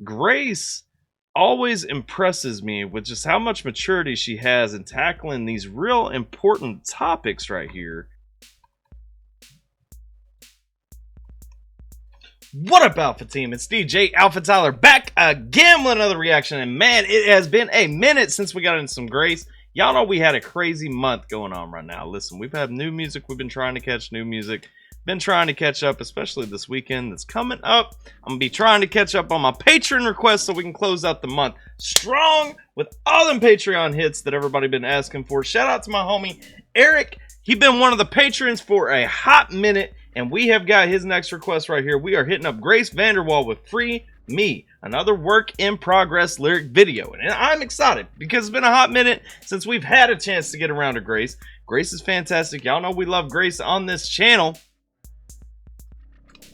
Grace always impresses me with just how much maturity she has in tackling these real important topics right here. What up, Alpha Team? It's DJ AlphaTyler back again with another reaction. And man, it has been a minute since we got in some Grace. Y'all know we had a crazy month going on right now. Listen, we've had new music. We've been trying to catch new music. Been trying to catch up, especially this weekend that's coming up. I'm going to be trying to catch up on my Patreon requests so we can close out the month strong with all them Patreon hits that everybody been asking for. Shout out to my homie Eric. He's been one of the patrons for a hot minute, and we have got his next request right here. We are hitting up Grace VanderWaal with Free Me, another work in progress lyric video. And I'm excited because it's been a hot minute since we've had a chance to get around to Grace. Grace is fantastic. Y'all know we love Grace on this channel.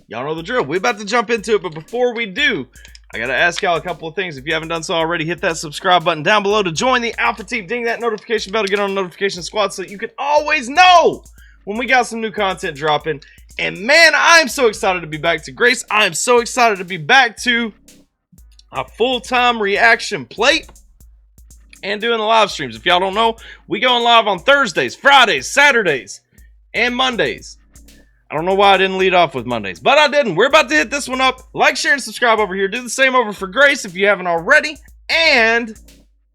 Y'all know the drill. We're about to jump into it, but before we do, I gotta ask y'all a couple of things. If you haven't done so already, hit that subscribe button down below to join the Alpha Team. Ding that notification bell to get on the notification squad so that you can always know when we got some new content dropping. And man, I'm so excited to be back to Grace. I'm so excited to be back to a full-time reaction plate and doing the live streams. If y'all don't know, we going live on Thursdays, Fridays, Saturdays, and Mondays. I don't know why I didn't lead off with Mondays, but I didn't. We're about to hit this one up. Like, share, and subscribe over here. Do the same over for Grace if you haven't already. And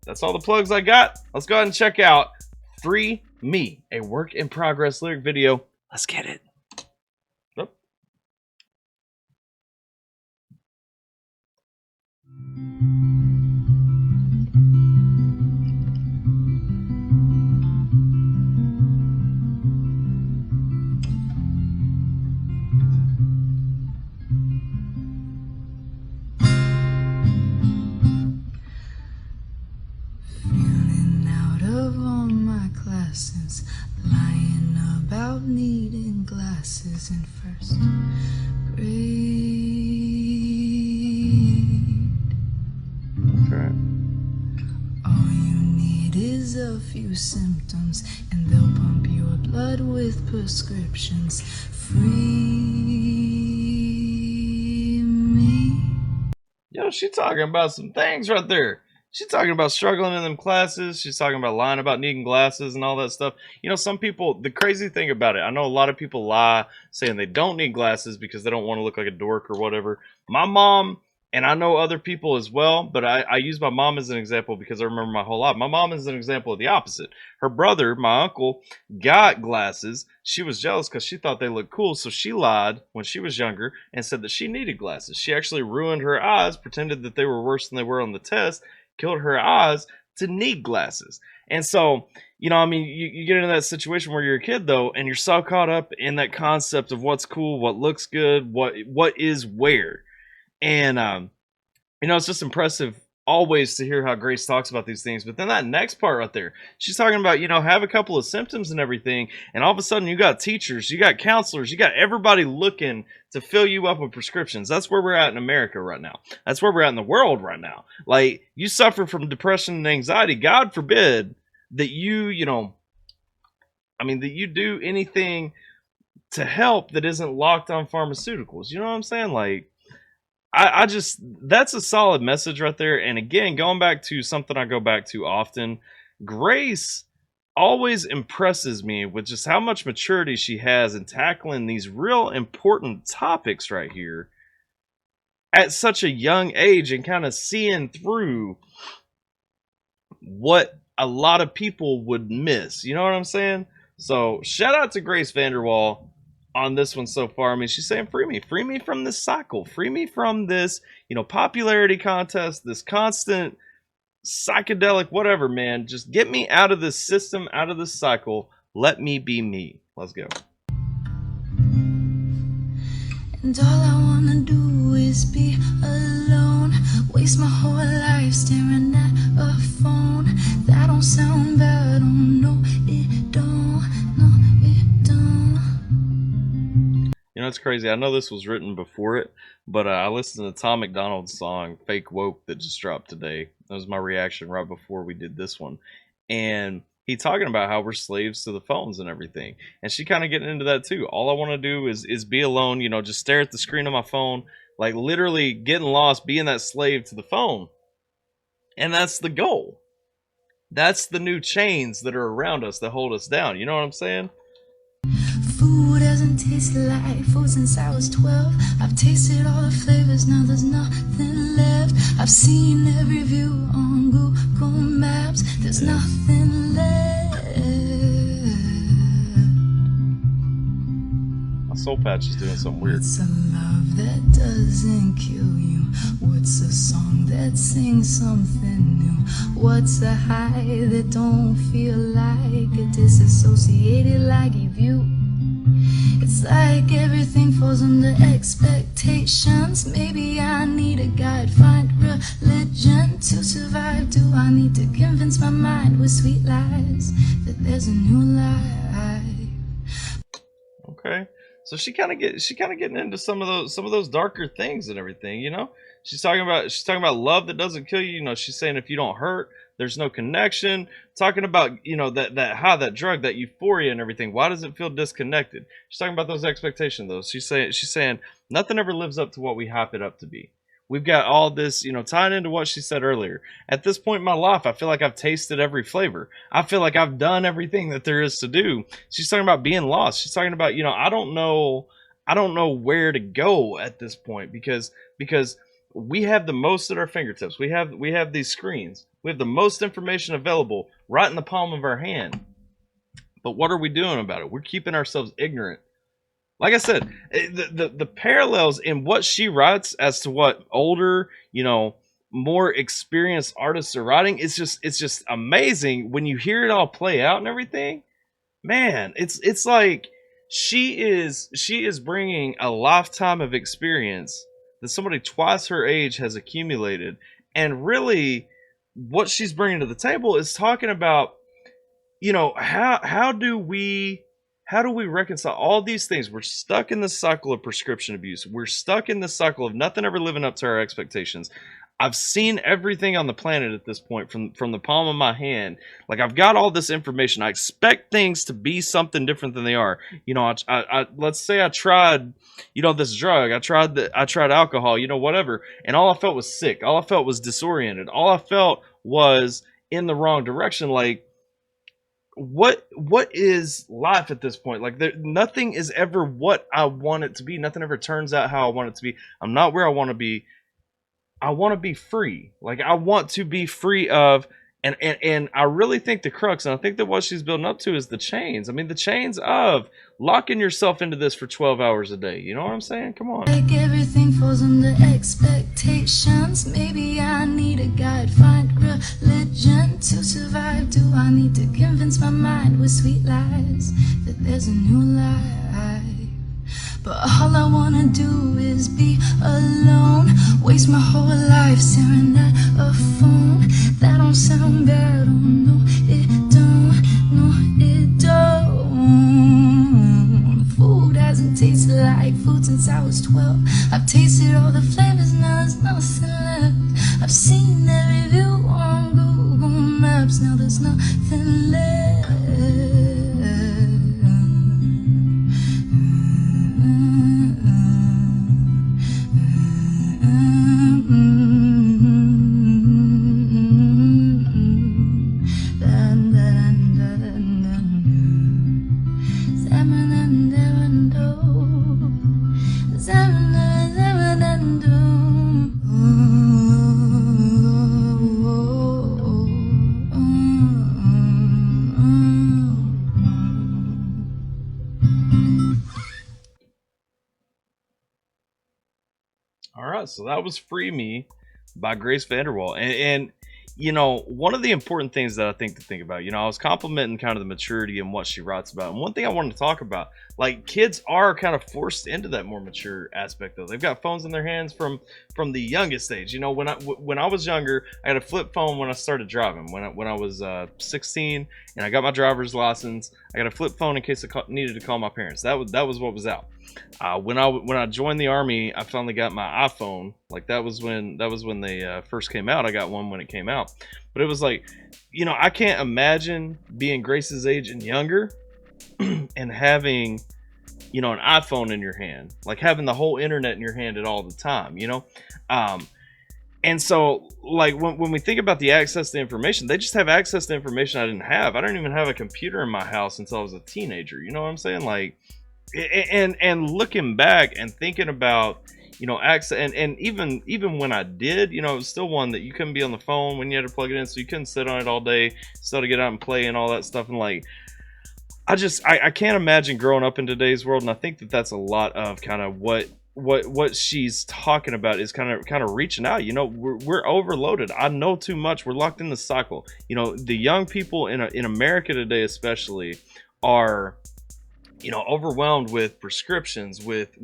that's all the plugs I got. Let's go ahead and check out Free Me, a work in progress lyric video. Let's get it. Oh. Lying about needing glasses in first grade. Okay. All you need is a few symptoms, and they'll pump your blood with prescriptions. Free me. Yo, she talking about some things right there. She's talking about struggling in them classes. She's talking about lying about needing glasses and all that stuff. You know, some people, the crazy thing about it, I know a lot of people lie saying they don't need glasses because they don't want to look like a dork or whatever. My mom, and I know other people as well, but I use my mom as an example because I remember my whole life. My mom is an example of the opposite. Her brother, my uncle, got glasses. She was jealous because she thought they looked cool, so she lied when she was younger and said that she needed glasses. She actually ruined her eyes, pretended that they were worse than they were on the test, killed her eyes to need glasses. And so, you know, I mean, you get into that situation where you're a kid, though, and you're so caught up in that concept of what's cool, what looks good, what is where. And, you know, it's just impressive always to hear how Grace talks about these things. But then that next part right there, she's talking about, you know, have a couple of symptoms and everything. And all of a sudden you got teachers, you got counselors, you got everybody looking to fill you up with prescriptions. That's where we're at in America right now. That's where we're at in the world right now. Like, you suffer from depression and anxiety. God forbid that you know, I mean, that you do anything to help that isn't locked on pharmaceuticals. You know what I'm saying? Like, I just, that's a solid message right there. And again, going back to something I go back to often, Grace always impresses me with just how much maturity she has in tackling these real important topics right here at such a young age and kind of seeing through what a lot of people would miss. You know what I'm saying? So shout out to Grace VanderWaal on this one so far. I mean, she's saying free me from this cycle, free me from this, you know, popularity contest, this constant psychedelic whatever, man. Just get me out of this system, out of this cycle. Let me be me. Let's go. And all I wanna do is be alone. Waste my whole life staring at a phone. That don't sound bad, oh no it don't, no it don't. You know, it's crazy. I know this was written before it, but I listened to Tom McDonald's song Fake Woke that just dropped today. That was my reaction right before we did this one. And he talking about how we're slaves to the phones and everything. And she kind of getting into that too. All I want to do is be alone, you know, just stare at the screen of my phone, like literally getting lost, being that slave to the phone. And that's the goal. That's the new chains that are around us that hold us down. You know what I'm saying? Food hasn't tasted like food since I was 12. I've tasted all the flavors, now there's nothing left. I've seen every view on Google Maps, there's nothing left. My soul patch is doing something weird. What's a love that doesn't kill you? What's a song that sings something new? What's a high that don't feel like a disassociated laggy view? It's like everything falls under expectations. Maybe I need a guide, find religion to survive. Do I need to convince my mind with sweet lies that there's a new life? Okay. So she's kind of getting into some of those darker things and everything, you know. She's talking about love that doesn't kill you. You know, she's saying if you don't hurt, there's no connection. Talking about, you know, that drug, that euphoria and everything. Why does it feel disconnected? She's talking about those expectations, though. She's saying nothing ever lives up to what we hype it up to be. We've got all this, you know, tying into what she said earlier. At this point in my life, I feel like I've tasted every flavor. I feel like I've done everything that there is to do. She's talking about being lost. She's talking about, you know, I don't know where to go at this point because we have the most at our fingertips. We have these screens. We have the most information available right in the palm of our hand. But what are we doing about it? We're keeping ourselves ignorant. Like I said, the parallels in what she writes as to what older, you know, more experienced artists are writing, it's just amazing when you hear it all play out and everything. Man, it's like she is bringing a lifetime of experience that somebody twice her age has accumulated, and really what she's bringing to the table is talking about, you know, how do we reconcile all these things? We're stuck in the cycle of prescription abuse. We're stuck in the cycle of nothing ever living up to our expectations. I've seen everything on the planet at this point from the palm of my hand. Like, I've got all this information. I expect things to be something different than they are. You know, I let's say I tried, you know, this drug. I tried alcohol, you know, whatever. And all I felt was sick. All I felt was disoriented. All I felt was in the wrong direction. Like, what is life at this point? Like, nothing is ever what I want it to be. Nothing ever turns out how I want it to be. I'm not where I want to be. I want to be free. Like, I want to be free of, and I really think the crux, and I think that what she's building up to is the chains. I mean, the chains of locking yourself into this for 12 hours a day. You know what I'm saying? Come on. Like everything falls under expectations. Maybe I need a guide, find religion to survive. Do I need to convince my mind with sweet lies that there's a new life? But all I wanna do is be alone. Waste my whole life staring at a phone. That don't sound bad, oh no it don't, no it don't. Food hasn't tasted like food since I was 12. I've tasted all the flavors, now there's nothing left. I've seen every view on Google Maps, now there's nothing left. All right, so that was "Free Me" by Grace VanderWaal, and you know, one of the important things that I think to think about, you know, I was complimenting kind of the maturity and what she writes about, and one thing I wanted to talk about, like, kids are kind of forced into that more mature aspect, though. They've got phones in their hands from the youngest age. You know, when I was younger, I had a flip phone when I started driving. When I was 16 and I got my driver's license, I got a flip phone in case I needed to call my parents. That was what was out. When I joined the Army, I finally got my iPhone. Like, that was when they first came out. I got one when it came out. But it was like, you know, I can't imagine being Grace's age and younger and having you know, an iPhone in your hand, like having the whole internet in your hand at all the time, you know. And so, like, when we think about the access to information, they just have access to information I didn't have. I don't even have a computer in my house until I was a teenager. You know what I'm saying? Like, and looking back and thinking about, you know, access, and even when I did, you know, it was still one that you couldn't be on the phone when you had to plug it in, so you couldn't sit on it all day, still to get out and play and all that stuff. And like, I can't imagine growing up in today's world, and I think that that's a lot of kind of what she's talking about is kind of reaching out. You know, we're overloaded. I know too much. We're locked in the cycle. You know, the young people in America today especially are, you know, overwhelmed with prescriptions, with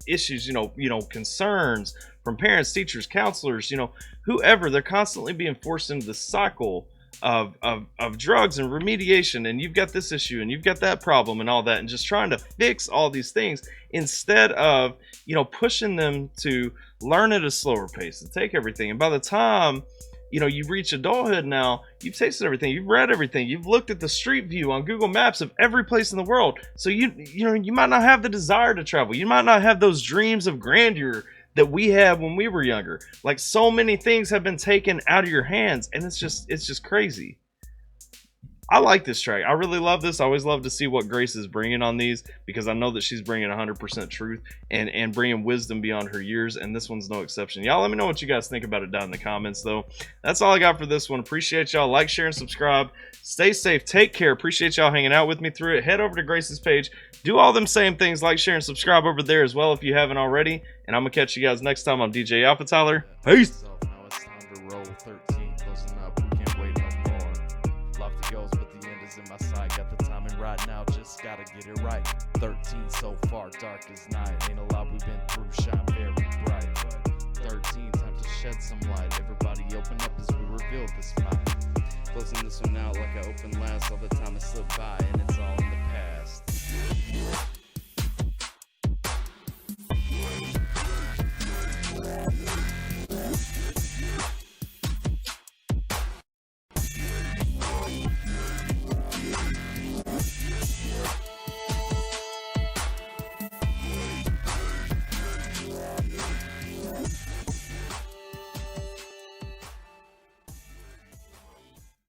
issues, you know, concerns from parents, teachers, counselors, you know, whoever. They're constantly being forced into the cycle of drugs and remediation, and you've got this issue and you've got that problem and all that, and just trying to fix all these things instead of, you know, pushing them to learn at a slower pace, to take everything. And by the time, you know, you reach adulthood now, you've tasted everything, you've read everything, you've looked at the street view on Google Maps of every place in the world. So you know, you might not have the desire to travel, you might not have those dreams of grandeur that we had when we were younger. Like, so many things have been taken out of your hands, and it's just crazy. I like this track. I really love this. I always love to see what Grace is bringing on these, because I know that she's bringing 100% truth and bringing wisdom beyond her years, and this one's no exception. Y'all let me know what you guys think about it down in the comments, though. That's all I got for this one. Appreciate y'all. Like, share, and subscribe. Stay safe. Take care. Appreciate y'all hanging out with me through it. Head over to Grace's page. Do all them same things. Like, share, and subscribe over there as well if you haven't already. And I'm going to catch you guys next time on DJ AlphaTyler. Peace. Now it's time to roll 13, closing up, we can't wait no more. Lofty goals, but the end is in my sight. Got the timing right now, just gotta get it right. 13 so far, dark as night. Ain't a lot we've been through, shine very bright. 13, time to shed some light. Everybody open up as we reveal this fight. Closing this one out like I opened last. All the time has slipped by and it's all in the past.